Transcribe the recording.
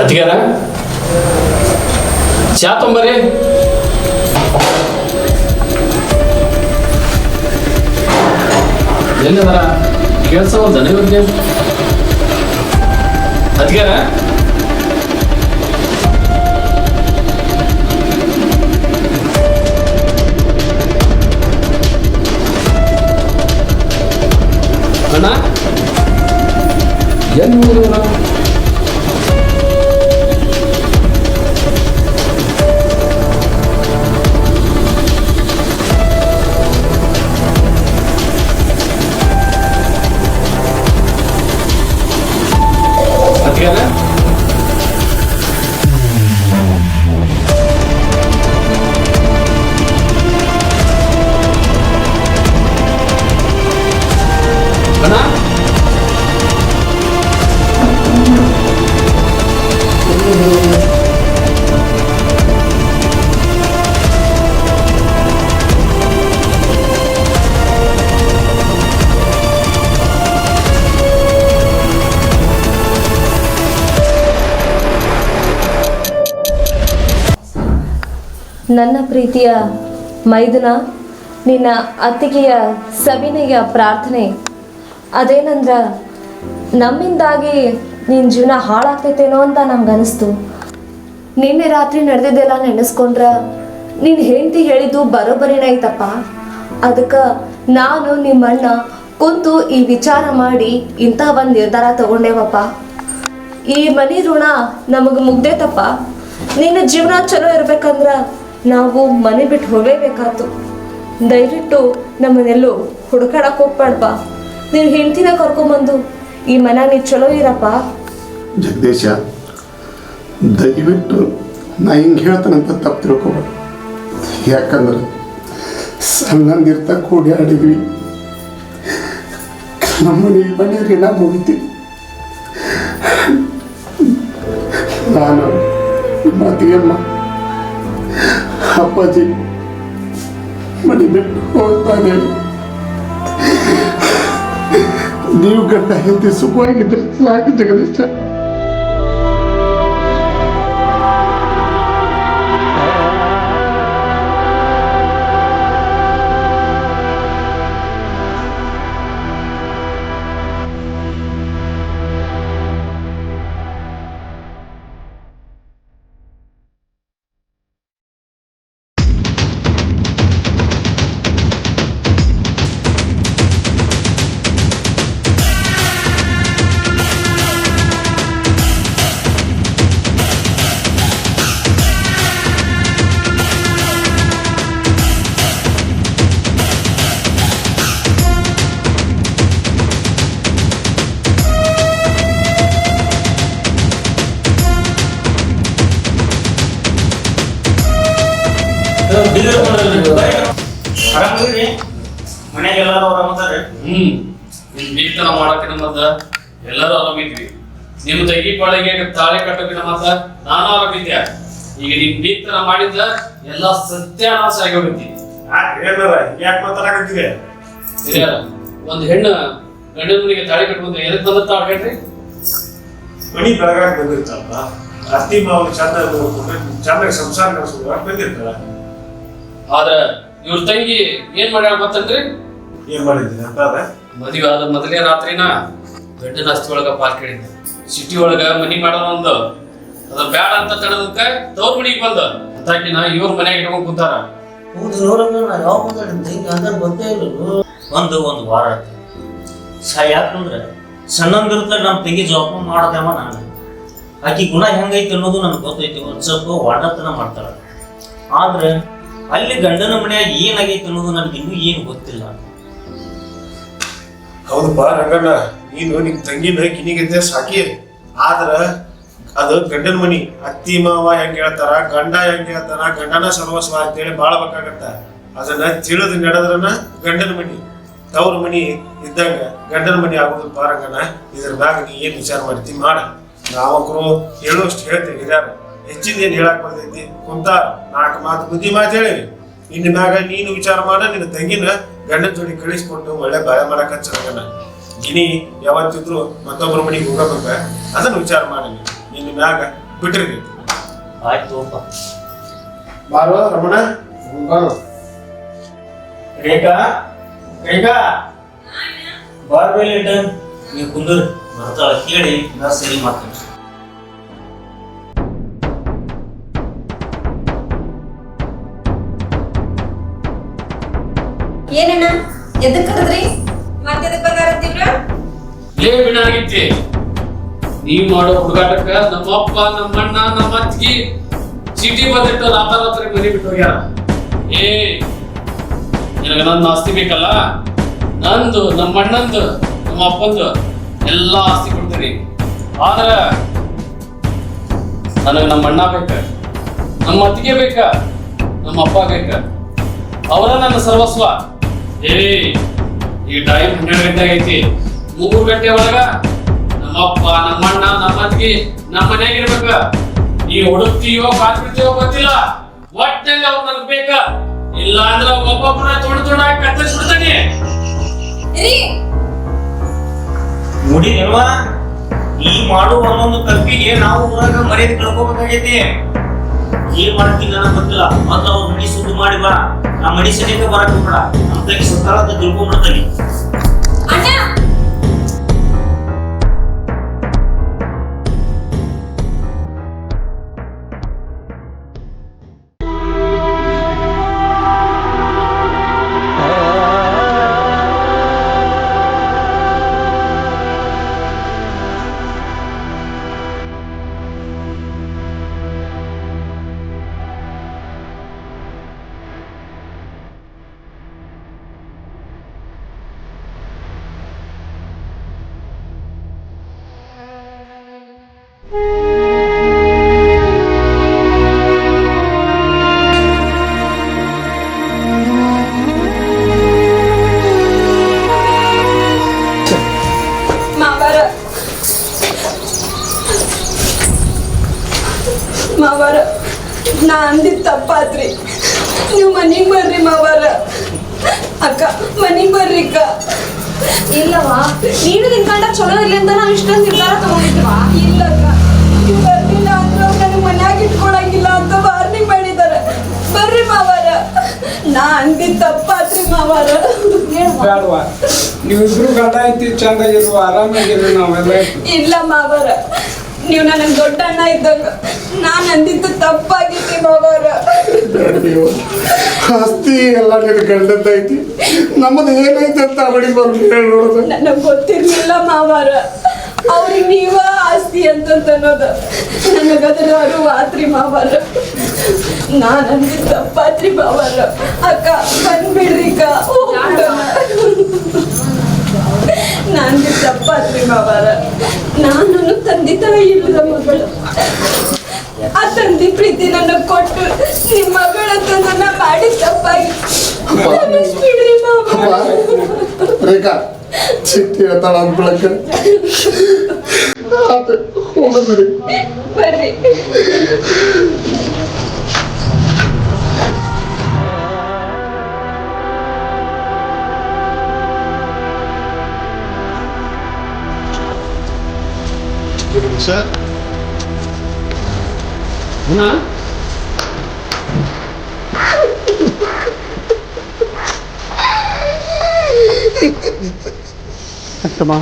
ಅತ್ತಿಗೆರ ಚಾ ತೊಂಬರಿ. ಎಲ್ಲದರ ಕೇಳಿಸೋದನ ಇವ್ರಿಗೆ? ಅತ್ತಿಗೆರ ಅಣ್ಣ ಏನು ನೋಡಿದ್ರ? ನನ್ನ ಪ್ರೀತಿಯ ಮೈದುನ, ನಿನ್ನ ಅತ್ತಿಗೆಯ ಸವಿನಯ ಪ್ರಾರ್ಥನೆ ಅದೇನಂದ್ರೆ ನಮ್ಮಿಂದಾಗಿ ನಿನ್ನ ಜೀವನ ಹಾಳಾಗ್ತೈತೇನೋ ಅಂತ ನಮ್ಗನಿಸ್ತು. ನಿನ್ನೆ ರಾತ್ರಿ ನಡೆದಿದ್ದೆಲ್ಲ ನೆನೆಸ್ಕೊಂಡ್ರೆ ನಿನ್ನ ಹೆಂಡತಿ ಹೇಳಿದ್ದು ಬರೋಬ್ಬರಿನೇ ಐತಪ್ಪ. ಅದಕ್ಕೆ ನಾನು ನಿಮ್ಮಣ್ಣ ಕುಂತು ಈ ವಿಚಾರ ಮಾಡಿ ಇಂಥ ಒಂದು ನಿರ್ಧಾರ ತಗೊಂಡೇವಪ್ಪ. ಈ ಮನೆ ಋಣ ನಮಗೆ ಮುಗ್ದೈತಪ್ಪ. ನಿನ್ನ ಜೀವನ ಚಲೋ ಇರ್ಬೇಕಂದ್ರೆ ನಾವು ಮನೆ ಬಿಟ್ಟು ಹೋಗಲೇಬೇಕಾಯ್ತು. ದಯವಿಟ್ಟು ನಮ್ಮನ್ನೆಲ್ಲೂ ಹುಡುಕಾಡಕ್ಕೆ ಹೋಗ್ಬೇಡಪ್ಪ. ನೀನು ಹೆಂಡ್ತಿನ ಕರ್ಕೊಂಬಂದು ಈ ಮನೆ ನೀನು ಚಲೋ ಇರಪ್ಪ. ಜಗದೀಶ, ದಯವಿಟ್ಟು ನಾ ಹಿಂಗೆ ಹೇಳ್ತಾನಂತ ತಪ್ಪು ತಿಳ್ಕೊಬೇಡ. ಯಾಕಂದ್ರೆ ಸಣ್ಣಂದಿರ್ತ ಕೂಡಿ ಆಡಿದ್ವಿ. ನಮ್ಮನೆ ಮನೆ ಋಣ ಮುಗಿತೀವಿ. ನಾನು ಮಾತಿಗೆಮ್ಮ ಅಪ್ಪಾಜಿ ಮನೆ ಬಿಟ್ಟು ಹೋಗ್ತಾನೆ. ನೀವು ಗಂಡ ಹೆಂಡತಿ ಸುಖವಾಗಿದ್ರೆ ಸಾಕು ಜಗದೀಶ. ಬೀಗ್ತನ ಮಾಡಕಿನ ಮತ್ತ ಎಲ್ಲರೂ ಆರಾಮಿದ್ವಿ. ನಿಮ್ ತಂಗಿ ಪಾಳಿಗೆ ತಾಳೆ ಕಟ್ಟೋಕಿನ ಮತ್ತ ನಾನು ಆರಾಮಿದ್ಯ. ಈಗ ನಿಮ್ ಬೀಗ್ತನ ಮಾಡಿದ್ದ ಎಲ್ಲಾ ಸತ್ಯಾನಾಶ ಆಗಿ ಹೋಗಿದ್ದಿ. ಯಾಕೆ ಮಾತಾಡಕತ್ತೀರಿ? ಒಂದ್ ಹೆಣ್ಣು ಗಂಡನ ಮನೆಗೆ ತಾಳಿ ಕಟ್ಕೊಂಡ್ರೆ ಎದಕ್ ಬಂದ ತಾಳ ಹೇಳ್ರಿ? ಮನಿ ಬೆಳಗಾಗ ಬಂದಿರ್ತಾರಲ್ಲ, ಅತ್ತಿ ಮಾವ ಚಂದ ಚಂದಾಗಿ ಸಂಸಾರ ನಡೆಸೋದು ಬಂದಿರ್ತಾರ. ಆದ್ರ ಇವ್ರ ತಂಗಿ ಏನ್ ಮಾಡ್ಯಾಳ ಗೊತ್ತನ್ರಿ? ಏನ್ ಮಾಡಿದ್ದೀನಿ ಅಂತ ಅದ ಮದುವೆ ಆದ ಮೊದಲೇ ರಾತ್ರಿನ ಗಂಡನ ಆಸ್ತಿ ಒಳಗ ಪಾಲ್ ಕೇಳಿದ್ದೆ. ಸಿಟಿ ಒಳಗ ಮನಿ ಮಾಡೋಣ ಒಂದು ಅದ ಬ್ಯಾಡ ಅಂತ ತಡದಕ್ಕ ತವ್ರ ಮನಿಗೆ ಬಂದ ಅಂತಾಕಿನ ಇವ್ರ ಮನ್ಯಾಗ ಇಟ್ಕೊಂಡ್ ಕುಂತಾರ. ಒಂದು ವಾರ ಯಾಕಂದ್ರೆ ಸಣ್ಣಂದಿರ್ತ ನಮ್ಮ ತಂಗಿ ಜವಾಬ್ದಾರ ಮಾಡದೇವ. ನಾನು ಆಕಿ ಗುಣ ಹೆಂಗೈತಿ ಅನ್ನೋದು ನನಗೆ ಗೊತ್ತೈತಿ. ಒಂದ್ ಸ್ವಲ್ಪ ವಾಡತನ ಮಾಡ್ತಾಳ. ಆದ್ರೆ ಅಲ್ಲಿ ಗಂಡನ ಮನೆಯಾಗ ಏನಾಗೈತಿ ಅನ್ನೋದು ನನಗೆ ಇನ್ನೂ ಏನು ಗೊತ್ತಿಲ್ಲ. ಹೌದಪ್ಪ ರಂಗಣ್ಣ, ನೀನು ನಿಮ್ ತಂಗಿನ ಕಿನಿಗಿದ್ದೆ ಸಾಕಿ. ಆದ್ರ ಅದು ಗಂಡನ ಮನಿ. ಅತ್ತಿ ಮಾವ ಹೆಂಗ್ ಹೇಳ್ತಾರ, ಗಂಡ ಹೆಂಗ್ ಹೇಳ್ತಾರ, ಗಂಡನ ಸರ್ವಸ್ವ ಅಂತೇಳಿ ಬಾಳ್ಬೇಕಾಗತ್ತ. ಅದನ್ನ ತಿಳಿದು ನಡೆದ್ರನ ಗಂಡನ ಮನಿ. ತವ್ರ ಮನಿ ಇದ್ದಂಗ ಗಂಡನ ಮನಿ ಆಗೋದಪ್ಪ ರಂಗಣ್ಣ. ಇದ್ರ ಮ್ಯಾಗ ನೀ ಏನ್ ವಿಚಾರ ಮಾಡ್ತಿ ಮಾಡ. ನಾವಕರು ಹೇಳೋಷ್ಟು ಹೇಳ್ತೇವೆ. ಹಿರಿಯರು ಹೆಚ್ಚಿನ ಏನ್ ಹೇಳಕ್ ಬರ್ತೈತಿ ಕುಂತಾರ. 4 ಮಾತು ಬುದ್ಧಿ ಮಾತು ಹೇಳಿವಿ. ಇನ್ನು ಮ್ಯಾಗ ನೀನು ವಿಚಾರ ಮಾಡ. ನಿನ್ನ ತಂಗಿನ ಗಂಡನ ಜೋಡಿ ಕಳಿಸ್ಕೊಟ್ಟು ಒಳ್ಳೆ ಬಾಯ ಮಾಡಕ್ ಹಚ್ಚ. ಗಿನಿ ಯಾವತ್ತಿದ್ರು ಮತ್ತೊಬ್ಬರ ಮನೆಗೆ ಹೋಗಬೇಕ, ಅದನ್ನ ವಿಚಾರ ಮಾಡಿ. ನಿನ್ನ ಮ್ಯಾಗ ಬಿಟ್ರಿ ಆಯ್ತು ಬಾರೋ ರಮಣ ಬಾರೋ ರೇಖಾ ಬಾರ್ಬೇಲಿಟ ನೀವು ಕುಂದೂರಿ ಬರ್ತಾಳ ಕೇಳಿ ನಾ ಸರಿ ಮಾಡ್ತೀನಿ. ಏನಣ್ಣ ಎದಕ್ ಕರೆದ್ರಿ ಮತ್ತೆ ಎದಕ್ ಬಂದಾರತ್ತೀವ್ರ ಲೇ ಬಿಡಾಗಿತ್ತಿ ನೀವ್ ಮಾಡೋ ಹುಡುಗಾಟಕ್ಕ ನಮ್ಮಪ್ಪ ನಮ್ಮಣ್ಣ ನಮ್ಮ ಅತ್ತಿಗೆ ಚೀಟಿ ಬಂದಿಟ್ಟು ರಾತ್ರಿ ಮನೆ ಬಿಟ್ಟು ಹೋಗ್ಯಾರ. ಏ ನಿನಗ ನನ್ನ ಆಸ್ತಿ ಬೇಕಲ್ಲ, ನಂದು ನಮ್ಮ ಅಣ್ಣಂದು ನಮ್ಮ ಅಪ್ಪಂದು ಎಲ್ಲಾ ಆಸ್ತಿ ಕೊಡ್ತೀನಿ. ಆದ್ರ ನನಗ ನಮ್ಮ ಅಣ್ಣ ಬೇಕ, ನಮ್ಮ ಅತ್ತಿಗೆ ಬೇಕ, ನಮ್ಮ ಅಪ್ಪ ಬೇಕ, ಅವರ ನನ್ನ ಸರ್ವಸ್ವ. ಏ ಈ ಟೈಮ್ 12 ಗಂಟೆ ಐತಿ, 3 ಗಂಟೆ ಒಳಗ ನಮ್ಮಪ್ಪ ನಮ್ಮಣ್ಣ ನಮ್ಮ ಅತ್ತಿಗೆ ನಮ್ಮ ಮನೆಯಾಗ ಇರ್ಬೇಕ. ನೀ ಹುಡುಕ್ತೀಯೋ ಕಾದ್ಬಿಡ್ತೀಯೋ ಗೊತ್ತಿಲ್ಲ, ಒಟ್ಟಿನಲ್ಲಿ ಅವ್ರು ನನಗ್ ಬೇಕ. ಇಲ್ಲ ಅಂದ್ರೆ ಒಬ್ಬೊಬ್ಬರ ತೊಡಾಗಿ ಕತ್ತರಿಸ್ಬಿಡ್ತಾನೆ. ನೋಡಿದೇನ್ವಾ ಈ ಮಾಡುವ ಒಂದೊಂದು ತಪ್ಪಿಗೆ ನಾವು ಊರಾಗ ಮರ್ಯಾದೆ ಕಳ್ಕೋಬೇಕಾಗೈತಿ. ಏನ್ ಮಾಡ್ತೀನಿ ನನಗೆ ಗೊತ್ತಿಲ್ಲ, ಮೊದ್ಲು ಅವ್ರ ಮನಿ ಸುದ್ದು ಮಾಡಿ ಬಾ. ನಾ ಮನಿ ಸನಿಕ ಬರಕ್ ಹೋಗ್ಬೇಡ, ನಮ್ಮ ತಂಗಿ ಸತ್ತಾಳ ಅಂತ ತಿಳ್ಕೊಂಡ್ಬಿಡ್ತಾನೆ. ಅಣ್ಣ ಮಾವಾರ ನಾ ಅಂದಿದ್ ತಪ್ಪಾತ್ರಿ. ನೀವು ಮನೆಗೆ ಬರ್ರಿ ಮಾವಾರ. ಅಕ್ಕ ಮನೆಗೆ ಬರ್ರಿ ಅಕ್ಕ. ಇಲ್ಲವಾ, ನೀನು ನಿನ್ ಗಂಡ ಚಲೋ ಇರ್ಲಿ ಅಂತ ನಾವು ಇಷ್ಟೊಂದು ನಿರ್ಧಾರ ತಗೊಂಡಿದ್ವಾ? ಇಲ್ಲ ಅಕ್ಕ, ನೀವು ಬರ್ಲಿಲ್ಲ ಅಂದ್ರೆ ನನಗೆ ಮನ್ಯಾಗ ಇಟ್ಕೊಳಂಗಿಲ್ಲ ಅಂತ ವಾರ್ನಿಂಗ್ ಮಾಡಿದಾರೆ. ಬರ್ರಿ ಮಾವಾರ. ನಾ ಅಂದಿದ್ ತಪ್ಪಾತ್ರಿ ಮಾವಾರ. ಬೇಡವಾ, ನೀವಿಬ್ರು ಗಂಡ ಐತಿ ಚಂದಾಗಿರುವ ಆರಾಮಾಗಿರ್ರಿ ನಾವೆಲ್ಲ. ಇಲ್ಲ ಮಾವಾರ, ನೀವು ನನಗೆ ದೊಡ್ಡ ಅಣ್ಣ ಇದ್ದಂಗ. ನಾನು ಅಂದಿದ್ದು ತಪ್ಪಾಗಿತ್ತು ಮಾವಾರ. ಆಸ್ತಿ ಎಲ್ಲ ನಿನ್ನ ಗಂಡದ್ದೈತಿ, ನಮ್ಮದು ಏನೈತೆ ಅಂತ ಅವಳಿಗೆ ಬರ್ಲಿ ಹೇಳಿ ನೋಡೋದು. ನನಗೆ ಗೊತ್ತಿರ್ಲಿಲ್ಲ ಮಾವಾರ, ಅವ್ರಿಗೆ ನೀವ ಆಸ್ತಿ ಅಂತ ಅನ್ನೋದು. ನನಗದ್ರ ಅರಿವಾತ್ರಿ ಮಾವಾರ. ನಾನು ಅಂದಿದ್ದು ತಪ್ಪಾತ್ರಿ ಮಾವಾರ. ಅಕ್ಕ ಬಂದ್ಬಿಡ್ರಿ ಅಕ್ಕ, ಹೋಗ್ಬಿಡೋಣ. ನಾನು ತಪ್ಪಾತ್ರಿ ಮಾವಾರ. ನಾನು ತಂದೆ ತಾಯಿ ಇಲ್ಲದ ಮಗಳು. ಆ ತಂದೆ ಪ್ರೀತಿ ನನಗೆ ಕೊಟ್ಟು ನಿಮ್ಮ ಮಗಳಂತ ನನ್ನ ಮಾಡಿ ತಪ್ಪಾಗಿ ಬಿಡ್ರಿ ಮಾವಾರ. ರೇಖಾ ಚಿಟ್ಟಿ ಹೇಳ್ತಾಳ ಅಂದ್ಬಿಳಕ್ಕ ಹೋಗದ್ರಿ. ಬರ್ರಿ. ಸರ್ ಅಕ್ಕಮ್ಮ